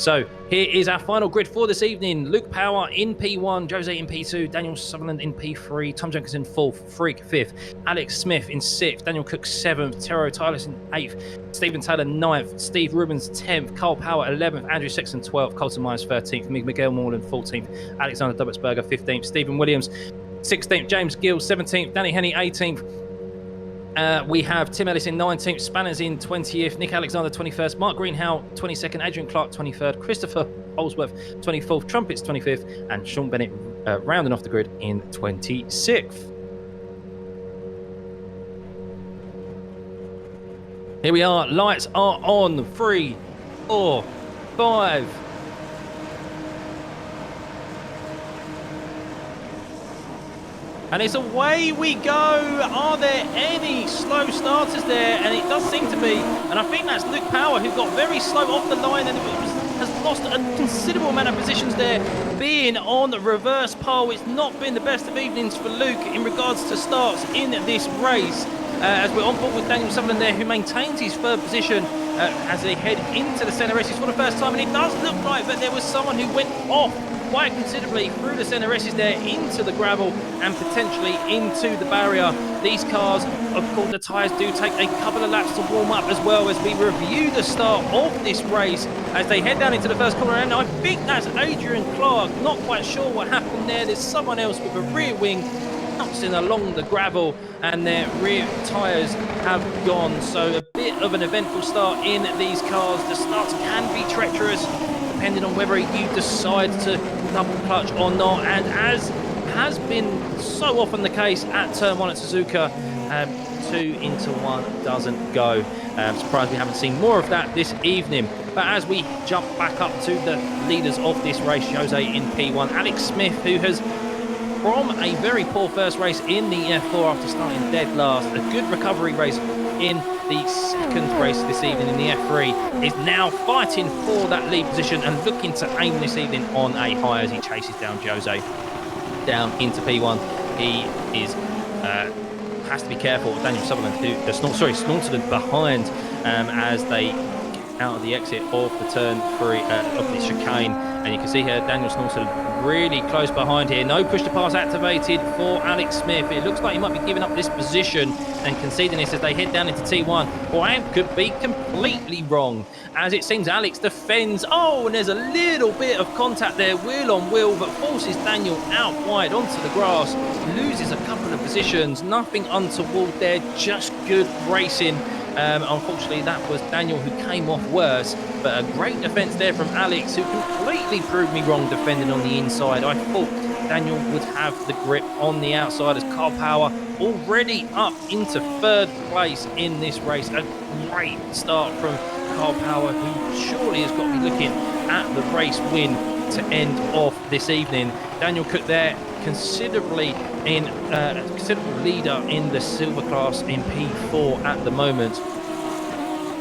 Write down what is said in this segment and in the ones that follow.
So here is our final grid for this evening. Luke Power in P1, Jose in P2, Daniel Sutherland in P3, Tom Jenkins in 4th, Freak 5th, Alex Smith in 6th, Daniel Cook 7th, Tero Tyler in 8th, Stephen Taylor 9th, Steve Rubens 10th, Carl Power 11th, Andrew Sexton 12th, Colton Myers 13th, Miguel Morland 14th, Alexander Dubbetsberger 15th, Stephen Williams 16th, James Gill 17th, Danny Henney 18th. We have Tim Ellis in 19th, Spanners in 20th, Nick Alexander 21st, Mark Greenhow 22nd, Adrian Clark 23rd, Christopher Holsworth 24th, Trumpets 25th, and Sean Bennett rounding off the grid in 26th. Here we are, lights are on. 3, 4, 5. And it's away we go. Are there any slow starters there? And it does seem to be. And I think that's Luke Power, who got very slow off the line and has lost a considerable amount of positions there, being on the reverse pole. It's not been the best of evenings for Luke in regards to starts in this race. As we're on board with Daniel Sutherland there, who maintains his third position as they head into the centre races for the first time. And it does look like that there was someone who went off quite considerably through the centre races there into the gravel and potentially into the barrier. These cars, of course, the tyres do take a couple of laps to warm up as well as we review the start of this race as they head down into the first corner. And I think that's Adrian Clark. Not quite sure what happened there. There's someone else with a rear wing bouncing along the gravel and their rear tyres have gone. So a bit of an eventful start in these cars. The starts can be treacherous depending on whether you decide to double clutch or not. And as has been so often the case at Turn 1 at Suzuka, 2 into 1 doesn't go. Surprised we haven't seen more of that this evening. But as we jump back up to the leaders of this race, Jose in P1, Alex Smith, who has from a very poor first race in the F4 after starting dead last, a good recovery race in the second race this evening in the F3, is now fighting for that lead position and looking to aim this evening on a high as he chases down Jose down into P1. He is has to be careful. Daniel Sutherland, who Snortland behind as they get out of the exit of the turn 3 of the chicane. And you can see here Daniel Snortland really close behind here. No push to pass activated for Alex Smith. It looks like he might be giving up this position and conceding this as they head down into T1. Or I could be completely wrong, as it seems Alex defends. Oh, and there's a little bit of contact there, wheel on wheel, but forces Daniel out wide onto the grass. Loses a couple of positions. Nothing untoward there, just good racing. Unfortunately, that was Daniel who came off worse, but a great defence there from Alex, who completely proved me wrong defending on the inside. I thought Daniel would have the grip on the outside as Carl Power already up into third place in this race. A great start from Carl Power, who surely has got to be looking at the race win to end off this evening. Daniel Cook there considerable leader in the silver class in P4 at the moment.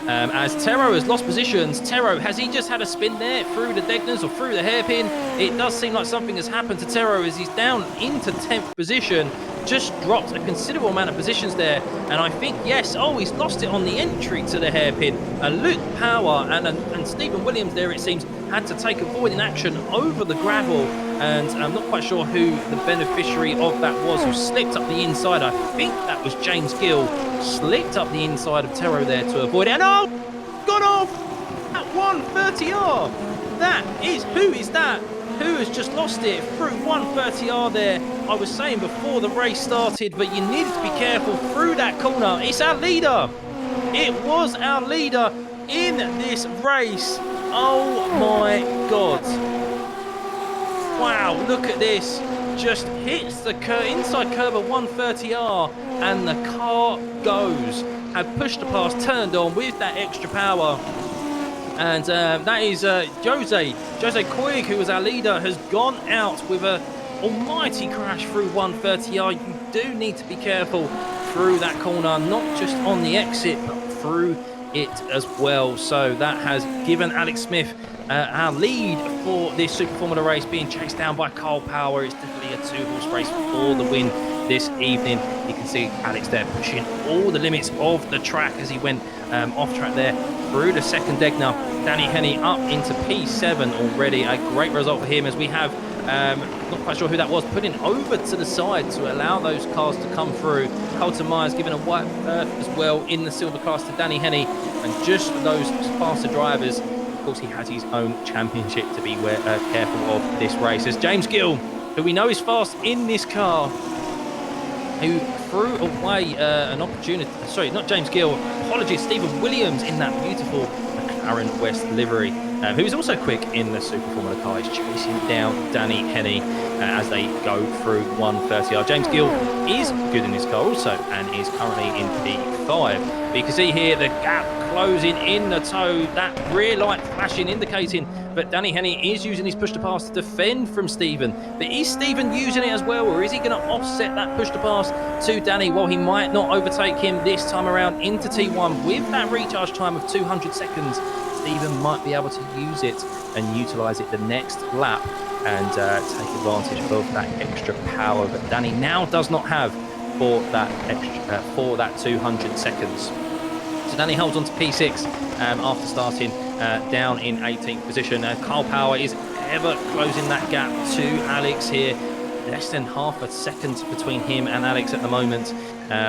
As Tero has lost positions. Tero, has he just had a spin there through the Degners or through the hairpin? It does seem like something has happened to Tero as he's down into 10th position. Just dropped a considerable amount of positions there. And I think, yes, he's lost it on the entry to the hairpin. Luke Power and Stephen Williams there, it seems, had to take avoiding action over the gravel. And I'm not quite sure who the beneficiary of that was, who slipped up the inside. I think that was James Gill. Slipped up the inside of Tero there to avoid it. And got off at 130R. Who is that? Who has just lost it through 130R there? I was saying before the race started, but you needed to be careful through that corner. It's our leader. It was our leader in this race. Oh my God. Wow, look at this. Just hits the inside curve of 130R and the car goes. Had pushed the pass, turned on with that extra power. And that is Jose Koig, who was our leader, has gone out with a almighty crash through 130R. You do need to be careful through that corner, not just on the exit, but through it as well. So that has given Alex Smith our lead for this Super Formula race, being chased down by Carl Power. It's definitely a 2-horse race for the win this evening. You can see Alex there pushing all the limits of the track as he went off track there, through the second deck now. Danny Henny up into P7 already. A great result for him, as we have, not quite sure who that was, putting over to the side to allow those cars to come through. Colton Myers giving a white as well in the silver class to Danny Henny. And just for those faster drivers, of course, he has his own championship to be careful of this race. As James Gill, who we know is fast in this car, who threw away an opportunity. Sorry, not James Gill. Apologies, Stephen Williams in that beautiful McLaren West livery, who is also quick in the Super Formula car. He's chasing down Danny Henny as they go through 130R. James Gill is good in this car also and is currently in P5. But you can see here the gap closing in the toe, that rear light flashing, indicating but Danny Henny is using his push to pass to defend from Stephen. But is Stephen using it as well, or is he going to offset that push to pass to Danny? Well, he might not overtake him this time around into T1 with that recharge time of 200 seconds. Stephen might be able to use it and utilise it the next lap and take advantage of that extra power that Danny now does not have for that 200 seconds. So Danny holds on to P6 after starting down in 18th position. Carl Power is ever closing that gap to Alex here. Less than half a second between him and Alex at the moment.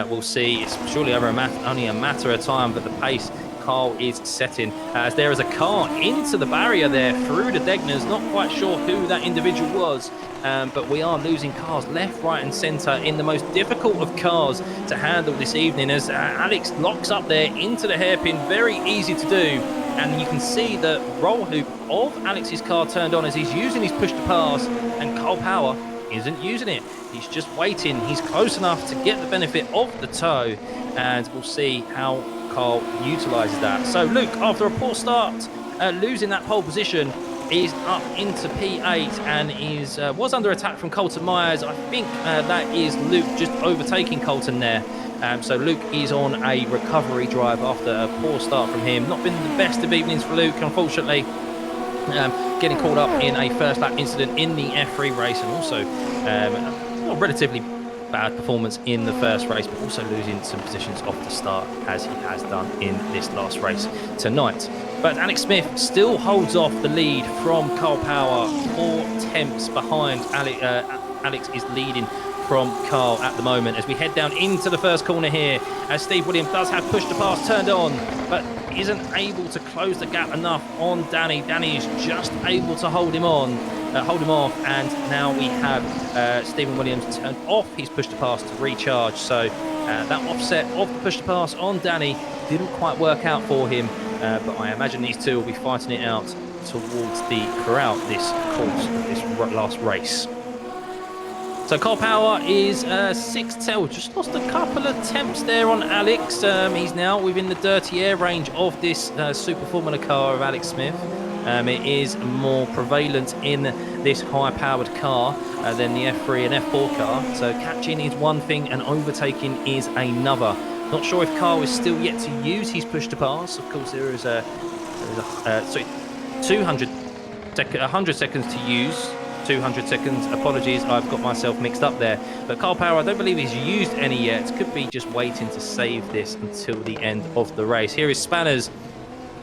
We'll see. It's surely only a matter of time, but the pace Carl is setting as there is a car into the barrier there through the Degners. Not quite sure who that individual was, but we are losing cars left, right and centre in the most difficult of cars to handle this evening as Alex locks up there into the hairpin. Very easy to do, and you can see the roll hoop of Alex's car turned on as he's using his push to pass, and Carl Power isn't using it. He's just waiting. He's close enough to get the benefit of the toe, and we'll see how Carl utilises that. So Luke, after a poor start, losing that pole position, is up into P8 and was under attack from Colton Myers. I think that is Luke just overtaking Colton there. So Luke is on a recovery drive after a poor start from him. Not been the best of evenings for Luke, unfortunately. Getting caught up in a first lap incident in the F3 race, and also a relatively bad performance in the first race, but also losing some positions off the start as he has done in this last race tonight. But Alex Smith still holds off the lead from Carl Power, 4/10 behind. Alex is leading from Carl at the moment as we head down into the first corner here, as Steve Williams does have push to pass turned on, but isn't able to close the gap enough on Danny. Danny is just able to hold him off, and now we have Stephen Williams turned off his push to pass to recharge. So that offset of the push to pass on Danny didn't quite work out for him, but I imagine these two will be fighting it out throughout this course of this last race. So Carl Power is 6-tail, just lost a couple of attempts there on Alex. He's now within the dirty air range of this Super Formula car of Alex Smith. It is more prevalent in this high-powered car than the F3 and F4 car. So catching is one thing and overtaking is another. Not sure if Carl is still yet to use his push to pass. Of course, there is 100 seconds to use. 200 seconds. Apologies, I've got myself mixed up there. But Carl Power, I don't believe he's used any yet. Could be just waiting to save this until the end of the race. Here is Spanners.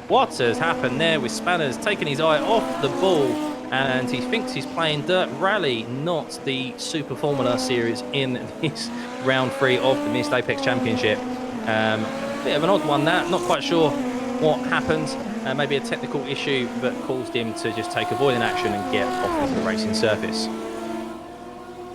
What has happened there with Spanners taking his eye off the ball, and he thinks he's playing Dirt Rally, not the Super Formula Series in this round 3 of the Missed Apex Championship. Bit of an odd one that. Not quite sure what happened. Maybe a technical issue that caused him to just take avoiding action and get off of the racing surface.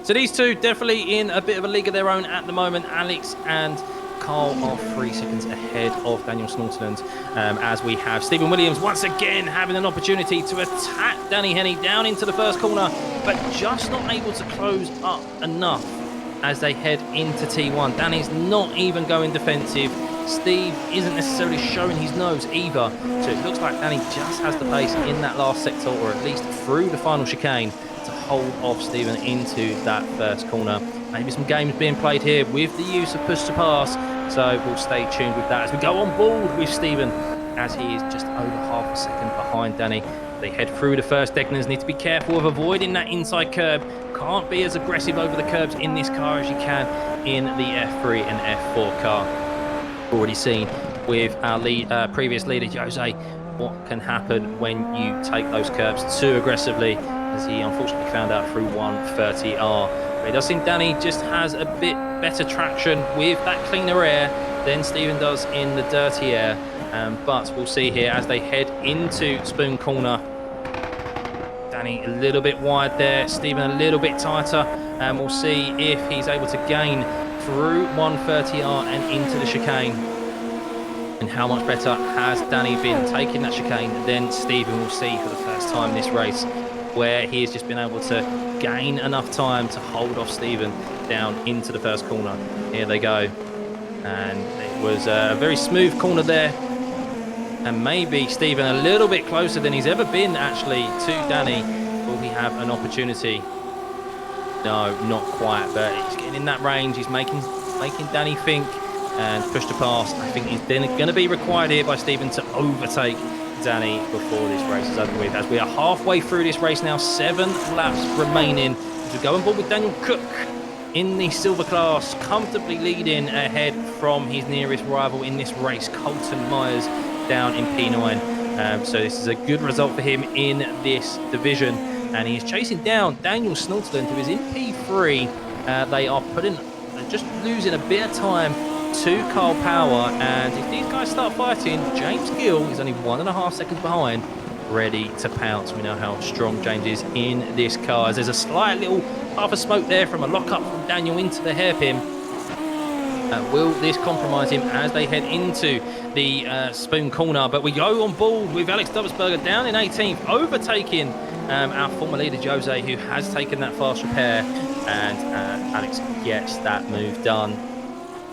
So these two definitely in a bit of a league of their own at the moment. Alex and Carl are 3 seconds ahead of Daniel Snortland, as we have Stephen Williams once again having an opportunity to attack Danny Henny down into the first corner, but just not able to close up enough as they head into T1. Danny's not even going defensive. Steve isn't necessarily showing his nose either, so it looks like Danny just has the pace in that last sector, or at least through the final chicane, to hold off Stephen into that first corner. Maybe some games being played here with the use of push to pass, so we'll stay tuned with that as we go on board with Stephen, as he is just over half a second behind Danny. They head through the first Degners. Need to be careful of avoiding that inside curb. Can't be as aggressive over the curbs in this car as you can in the F3 and F4 car. Already seen with our previous leader, Jose, what can happen when you take those curbs too aggressively, as he unfortunately found out through 130R. But it does seem Danny just has a bit better traction with that cleaner air than Stephen does in the dirty air. But we'll see here as they head into Spoon Corner. Danny a little bit wide there, Stephen a little bit tighter, and we'll see if he's able to gain through 130R and into the chicane. And how much better has Danny been taking that chicane than Stephen will see for the first time this race, where he has just been able to gain enough time to hold off Stephen down into the first corner. Here they go. And it was a very smooth corner there. And maybe Stephen a little bit closer than he's ever been, actually, to Danny. Will he have an opportunity? No, not quite, but he's getting in that range. He's making Danny think and push to pass. I think he's then going to be required here by Stephen to overtake Danny before this race is over with. As we are halfway through this race now, 7 laps remaining. As we go on board with Daniel Cook in the silver class, comfortably leading ahead from his nearest rival in this race, Colton Myers, down in P9. So this is a good result for him in this division. And he is chasing down Daniel Snortland, who is in P3. They are just losing a bit of time to Carl Power. And if these guys start fighting, James Gill is only 1.5 seconds behind, ready to pounce. We know how strong James is in this car. As there's a slight little puff of smoke there from a lock-up from Daniel into the hairpin. Will this compromise him as they head into the Spoon Corner? But we go on board with Alex Dovesberger down in 18th, overtaking our former leader Jose, who has taken that fast repair, and Alex gets that move done.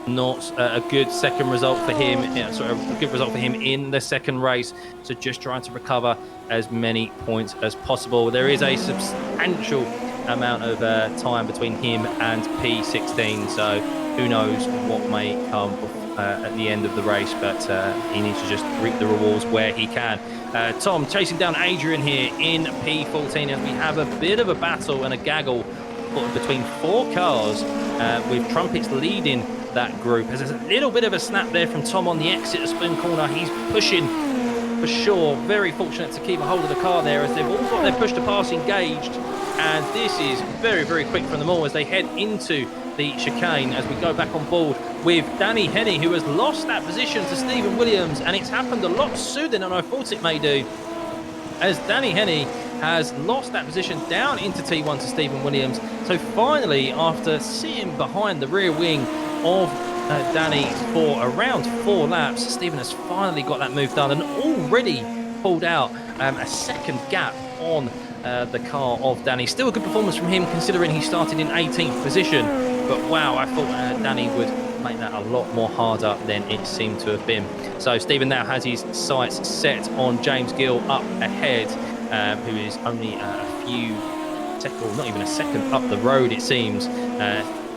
Not a good second result for him, a good result for him in the second race. So just trying to recover as many points as possible. There is a substantial amount of time between him and P16, so who knows what may come at the end of the race, but he needs to just reap the rewards where he can. Tom chasing down Adrian here in P14 as we have a bit of a battle and a gaggle between 4 cars, with Trumpets leading that group. As there's a little bit of a snap there from Tom on the exit of Spoon Corner. He's pushing for sure. Very fortunate to keep a hold of the car there, as they've all got their push to pass engaged. And this is very, very quick from them all as they head into the chicane, as we go back on board with Danny Henney, who has lost that position to Stephen Williams, and it's happened a lot sooner than I thought it may do, as Danny Henney has lost that position down into T1 to Stephen Williams. So finally, after sitting behind the rear wing of Danny for around 4 laps, Stephen has finally got that move done and already pulled out a second gap on the car of Danny. Still a good performance from him, considering he started in 18th position. But wow, I thought Danny would make that a lot more harder than it seemed to have been. So Stephen now has his sights set on James Gill up ahead, who is only a few seconds, or not even a second up the road, it seems.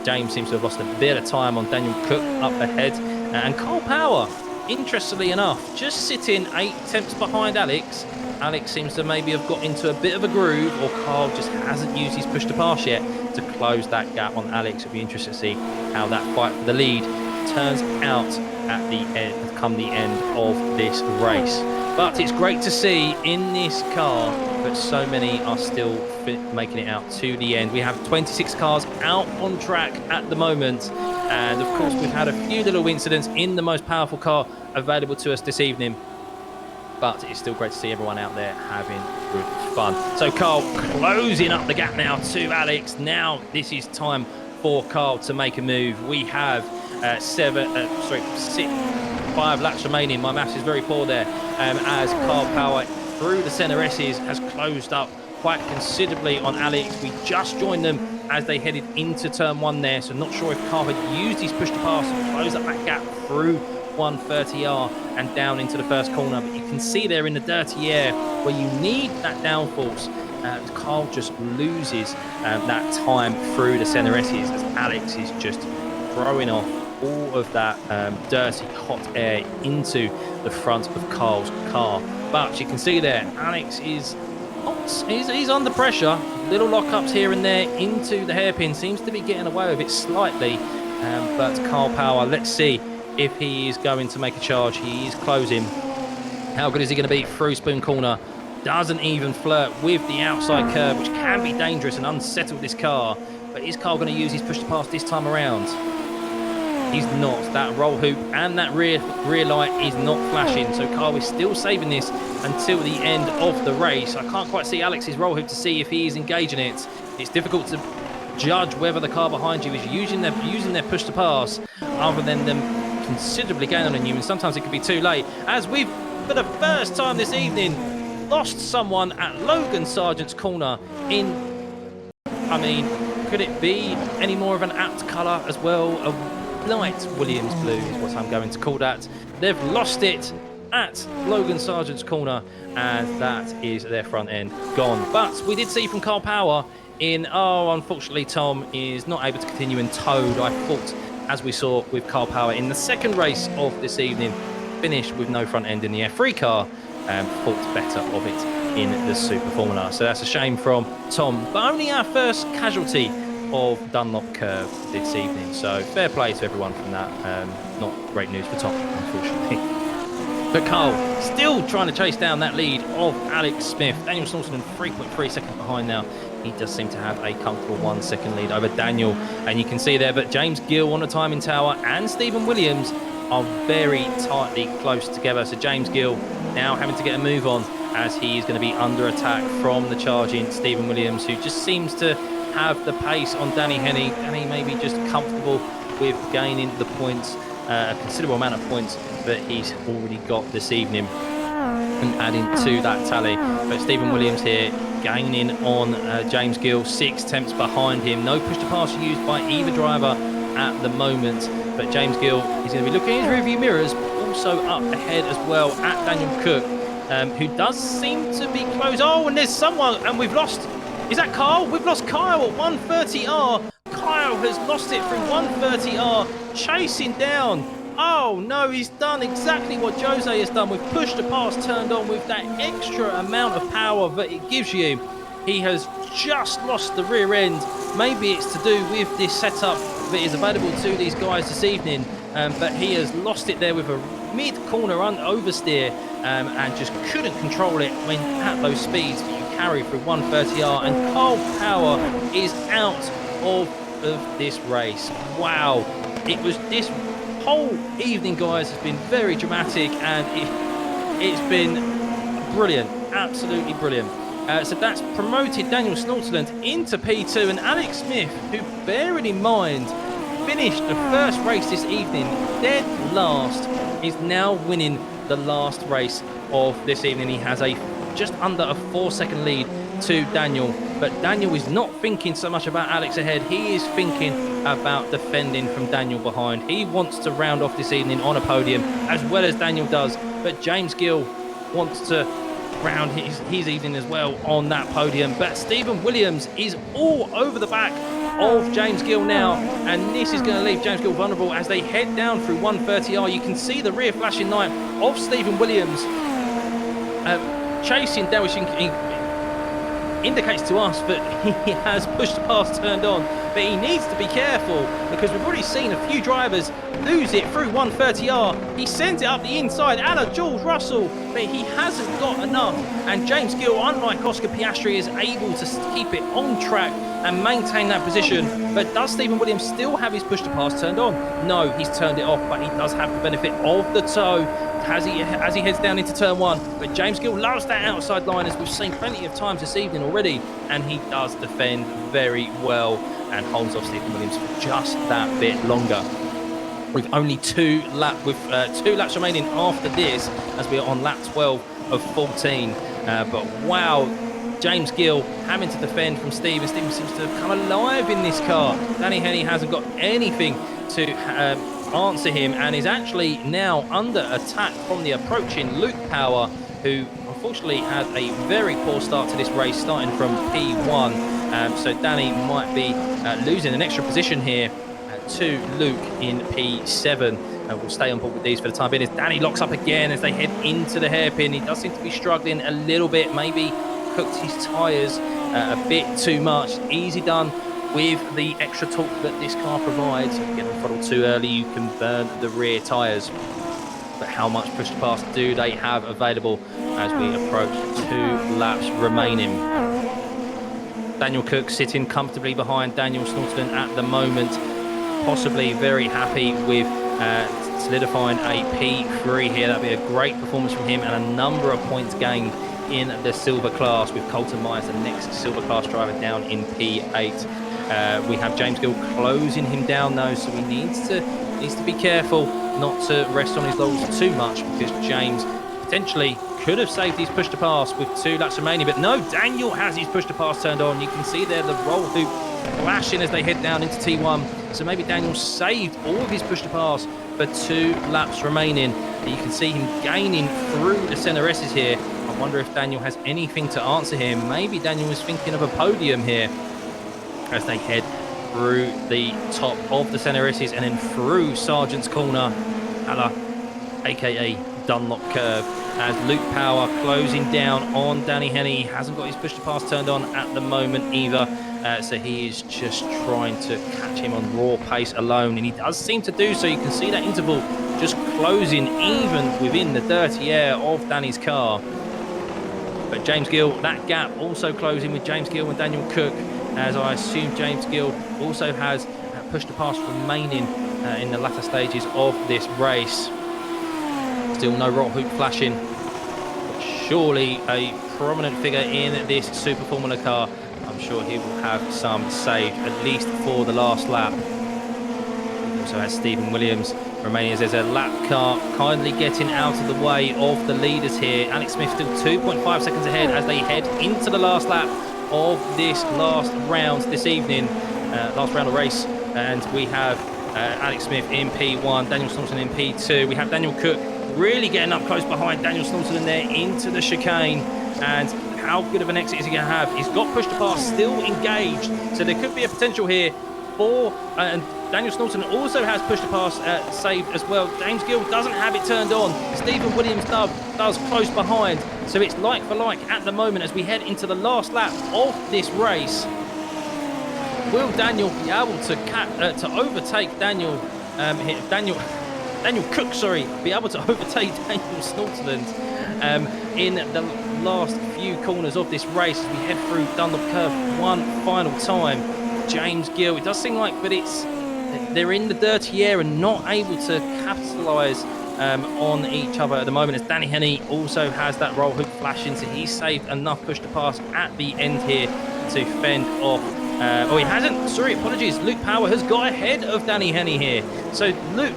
James seems to have lost a bit of time on Daniel Cook up ahead. And Carl Power, interestingly enough, just sitting 8 tenths behind Alex. Alex seems to maybe have got into a bit of a groove, or Carl just hasn't used his push to pass yet to close that gap on Alex. It'll be interesting to see how that fight for the lead turns out at the end, come the end of this race. But it's great to see in this car that so many are still making it out to the end. We have 26 cars out on track at the moment, and of course we've had a few little incidents in the most powerful car available to us this evening. But it's still great to see everyone out there having good fun. So Carl closing up the gap now to Alex. Now this is time for Carl to make a move. We have 5 laps remaining. My maths is very poor there. As Carl Power through the center S's has closed up quite considerably on Alex. We just joined them as they headed into turn 1 there. So not sure if Carl had used his push to pass and close up that gap through 130R and down into the first corner, but you can see there in the dirty air where you need that downforce, Carl just loses that time through the center S's, as Alex is just throwing off all of that dirty hot air into the front of Carl's car. But you can see there Alex is he's under pressure. Little lockups here and there into the hairpin, seems to be getting away with it slightly, but Carl Power, let's see if he is going to make a charge. He is closing. How good is he going to be through Spoon Corner? Doesn't even flirt with the outside curve, which can be dangerous and unsettle this car. But is Carl going to use his push to pass this time around? He's not. That roll hoop and that rear light is not flashing. So Carl is still saving this until the end of the race. I can't quite see Alex's roll hoop to see if he is engaging it. It's difficult to judge whether the car behind you is using their push to pass other than them considerably gaining on you. And sometimes it could be too late. As we've, for the first time this evening, lost someone at Logan Sargent's corner I mean, could it be any more of an apt colour as well? A light Williams blue is what I'm going to call that. They've lost it at Logan Sargent's corner, and that is their front end gone. But we did see from Carl Power unfortunately Tom is not able to continue in Toad. I thought, as we saw with Carl Power in the second race of this evening, finished with no front end in the F3 car, thought better of it in the Super Formula. So that's a shame from Tom, but only our first casualty of Dunlop Curve this evening. So fair play to everyone from that. Not great news for Tom, unfortunately. But Carl still trying to chase down that lead of Alex Smith. Daniel Snorton 3.3 seconds behind now. He does seem to have a comfortable 1 second lead over Daniel. And you can see there, but James Gill on the timing tower and Stephen Williams are very tightly close together. So James Gill now having to get a move on as he is going to be under attack from the charging Stephen Williams, who just seems to have the pace on Danny Henney. Danny may be just comfortable with gaining the points, a considerable amount of points that he's already got this evening and adding to that tally. But Stephen Williams here gaining on James Gill, 6 tenths behind him. No push to pass used by either driver at the moment, but James Gill is going to be looking in his rearview mirrors, also up ahead as well at Daniel Cook, who does seem to be close. Oh, and there's someone, and we've lost. Is that Kyle? We've lost Kyle at 130R. Kyle has lost it through 130R, chasing down. Oh no, he's done exactly what Jose has done with push to pass turned on with that extra amount of power that it gives you. He has just lost the rear end. Maybe it's to do with this setup that is available to these guys this evening, but he has lost it there with a mid-corner oversteer and just couldn't control it when at those speeds that you carry through 130R. And Carl Power is out of this race. Wow, it was this whole evening, guys, has been very dramatic, and it's been brilliant, absolutely brilliant. So that's promoted Daniel Snortland into P2, and Alex Smith, who, bearing in mind, finished the first race this evening dead last, is now winning the last race of this evening. He has just under a 4-second lead to Daniel, but Daniel is not thinking so much about Alex ahead. He is thinking about defending from Daniel behind. He wants to round off this evening on a podium, as well as Daniel does, but James Gill wants to round his evening as well on that podium. But Stephen Williams is all over the back of James Gill now, and this is going to leave James Gill vulnerable as they head down through 130R. You can see the rear flashing light of Stephen Williams chasing down, which indicates to us that he has pushed past turned on, but he needs to be careful because we've already seen a few drivers lose it through 130R. He sends it up the inside, George Russell, but he hasn't got enough, and James Gill, unlike Oscar Piastri, is able to keep it on track and maintain that position. But does Stephen Williams still have his push to pass turned on? No, he's turned it off, but he does have the benefit of the tow as he heads down into turn 1. But James Gill loves that outside line, as we've seen plenty of times this evening already, and he does defend very well and holds off Stephen Williams for just that bit longer. With only 2 laps remaining after this, as we are on lap 12 of 14. But wow, James Gill having to defend from Stephen. Stephen seems to have come alive in this car. Danny Henney hasn't got anything to answer him, and is actually now under attack from the approaching Luke Power, who unfortunately had a very poor start to this race, starting from P1. So Danny might be losing an extra position here to Luke in P7. We'll stay on board with these for the time being as Danny locks up again as they head into the hairpin. He does seem to be struggling a little bit, maybe cooked his tyres a bit too much. Easy done with the extra torque that this car provides. If you get the throttle too early, you can burn the rear tyres. But how much push to pass do they have available as we approach 2 laps remaining? Daniel Cook sitting comfortably behind Daniel Snortelen at the moment, possibly very happy with solidifying a P3 here. That'd be a great performance from him and a number of points gained in the silver class, with Colton Myers, the next silver class driver, down in P8. We have James Gill closing him down though, so he needs to be careful not to rest on his laurels too much, because James potentially could have saved his push to pass with 2 laps remaining. But no, Daniel has his push to pass turned on. You can see there the roll hoop flashing as they head down into T1. So maybe Daniel saved all of his push to pass for 2 laps remaining. And you can see him gaining through the center S's here. I wonder if Daniel has anything to answer him. Maybe Daniel was thinking of a podium here as they head through the top of the center S's and then through Sargent's Corner, aka Dunlop Curve, as Luke Power closing down on Danny Henney. He hasn't got his push to pass turned on at the moment either, so he is just trying to catch him on raw pace alone, and he does seem to do so. You can see that interval just closing even within the dirty air of Danny's car. But James Gill, that gap also closing with James Gill and Daniel Cook, as I assume James Gill also has push to pass remaining in the latter stages of this race. Still no rock hoop flashing, but surely a prominent figure in this Super Formula car. I'm sure he will have some saved, at least for the last lap. He also has Stephen Williams remaining as there's a lap car kindly getting out of the way of the leaders here. Alex Smith still 2.5 seconds ahead as they head into the last lap of this last round this evening, last round of race. And we have Alex Smith in P1, Daniel Snortelen in P2. We have Daniel Cook really getting up close behind Daniel Snortelen there into the chicane. And how good of an exit is he going to have? He's got push to pass still engaged, so there could be a potential here for and Daniel Snortelen also has push to pass saved as well. James Gill doesn't have it turned on. Stephen Williams does close behind, so it's like for like at the moment as we head into the last lap of this race. Will Daniel be able to overtake Daniel Cook, be able to overtake Daniel Snortelen in the last few corners of this race as we head through Dunlop Curve one final time? James Gill, it does seem like, but they're in the dirty air and not able to capitalise on each other at the moment, as Danny Henney also has that roll hoop flashing, so he's saved enough push to pass at the end here to fend off. He hasn't. Sorry, apologies. Luke Power has got ahead of Danny Henney here. So Luke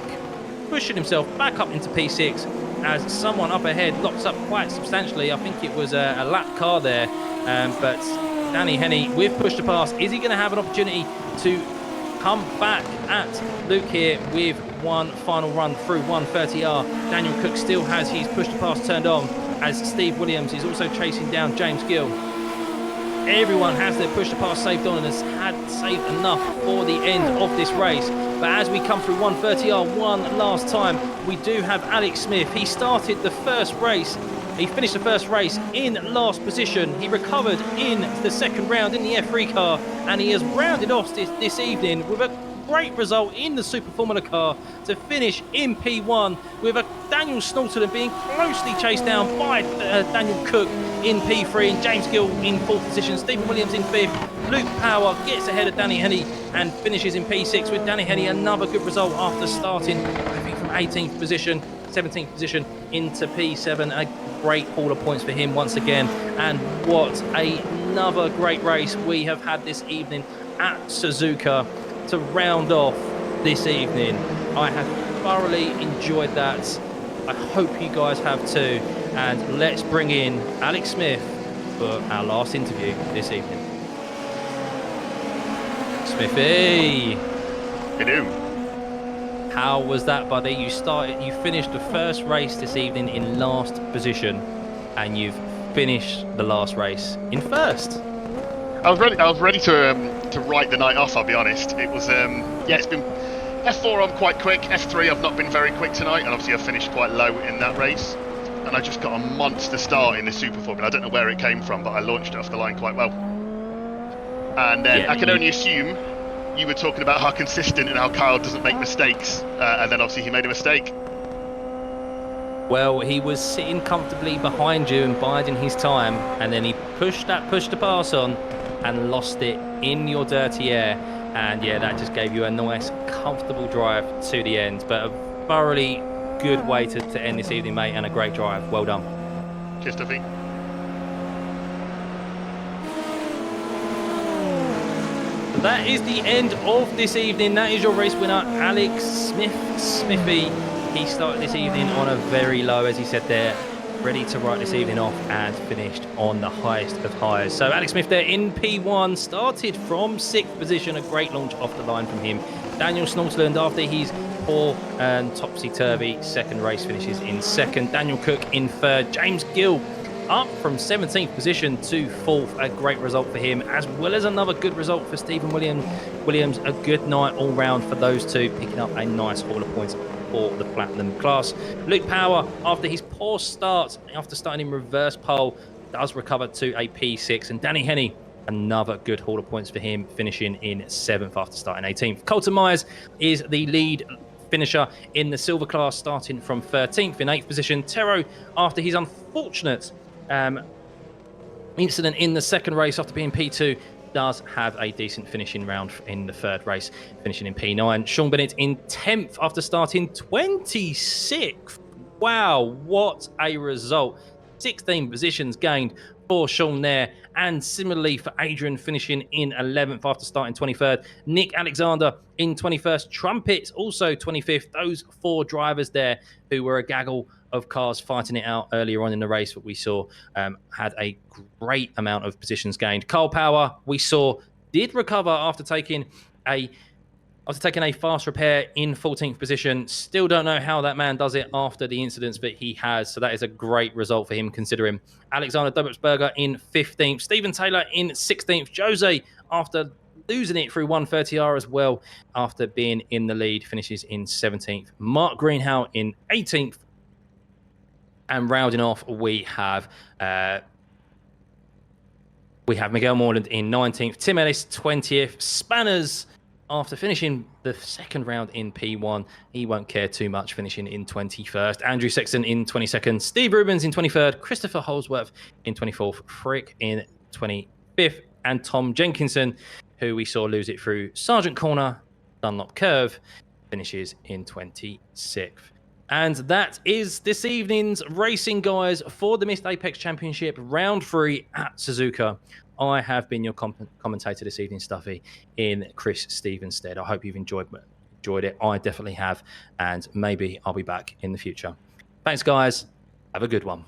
pushing himself back up into P6 as someone up ahead locks up quite substantially. I think it was a lap car there, but Danny Henney with push to pass. Is he going to have an opportunity to come back at Luke here with one final run through 130R? Daniel Cook still has his push to pass turned on as Steve Williams is also chasing down James Gill. Everyone has their push to pass saved on and has had saved enough for the end of this race. But as we come through 130R one last time, we do have Alex Smith. He started the first race. He finished the first race in last position. He recovered in the second round in the F3 car, and he has rounded off this evening with a great result in the Super Formula car to finish in P1, with a Daniel Snortelen being closely chased down by Daniel Cook in P3 and James Gill in fourth position. Stephen Williams in fifth. Luke Power gets ahead of Danny Henney and finishes in P6, with Danny Henney another good result after starting, I think, from 18th position, 17th position into P7. A great haul of points for him once again. And what another great race we have had this evening at Suzuka to round off this evening. I have thoroughly enjoyed that. I hope you guys have too. And let's bring in Alex Smith for our last interview this evening. Smithy. Hello. How was that, buddy? You finished the first race this evening in last position, and you've finished the last race in first. I was ready to write the night off, I'll be honest. It was it's been F4 I'm quite quick, F3 I've not been very quick tonight, and obviously I finished quite low in that race. And I just got a monster start in the Super Formula. I don't know where it came from, but I launched it off the line quite well. And then Yeah, I can only assume you were talking about how consistent and how Kyle doesn't make mistakes, and then obviously he made a mistake. well, he was sitting comfortably behind you and biding his time, and then he pushed to pass on and lost it in your dirty air. And yeah, that just gave you a nice, comfortable drive to the end. But a thoroughly good way to end this evening, mate, and a great drive. Well done. Cheers, Tuffy. That is the end of this evening. That is your race winner, Alex Smithy. He started this evening on a very low, as he said there, ready to write this evening off and finished on the highest of highs. So Alex Smith there in P1, started from 6th position, a great launch off the line from him. Daniel Snortland, after his poor and topsy-turvy second race, finishes in 2nd. Daniel Cook in 3rd. James Gill up from 17th position to 4th. A great result for him, as well as another good result for Stephen Williams. A good night all round for those two, picking up a nice haul of points for the Platinum class. Luke Power, after his poor start, after starting in reverse pole, does recover to a P6. And Danny Henney, another good haul of points for him, finishing in 7th after starting 18th. Colton Myers is the lead finisher in the silver class, starting from 13th in 8th position. Tero, after his unfortunate incident in the second race after being P2, does have a decent finishing round in the third race, finishing in P9. Sean Bennett in 10th after starting 26th. Wow, what a result. 16 positions gained for Sean there, and similarly for Adrian, finishing in 11th after starting 23rd. Nick Alexander in 21st. Trumpets also 25th. Those 4 drivers there who were a gaggle of cars fighting it out earlier on in the race, what we saw, had a great amount of positions gained. Carl Power, we saw, did recover after taking a fast repair in 14th position. Still don't know how that man does it after the incidents, but he has. So that is a great result for him, considering. Alexander Dobutsberger in 15th. Stephen Taylor in 16th. Jose, after losing it through 130R as well, after being in the lead, finishes in 17th. Mark Greenhow in 18th. And rounding off, we have Miguel Morland in 19th. Tim Ellis, 20th. Spanners, after finishing the second round in P1, he won't care too much, finishing in 21st. Andrew Sexton in 22nd. Steve Rubens in 23rd. Christopher Holsworth in 24th. Frick in 25th. And Tom Jenkinson, who we saw lose it through Sargent Corner, Dunlop Curve, finishes in 26th. And that is this evening's racing, guys, for the Missed Apex Championship, round 3 at Suzuka. I have been your commentator this evening, Stuffy, in Chris Stevens' stead. I hope you've enjoyed it. I definitely have, and maybe I'll be back in the future. Thanks, guys. Have a good one.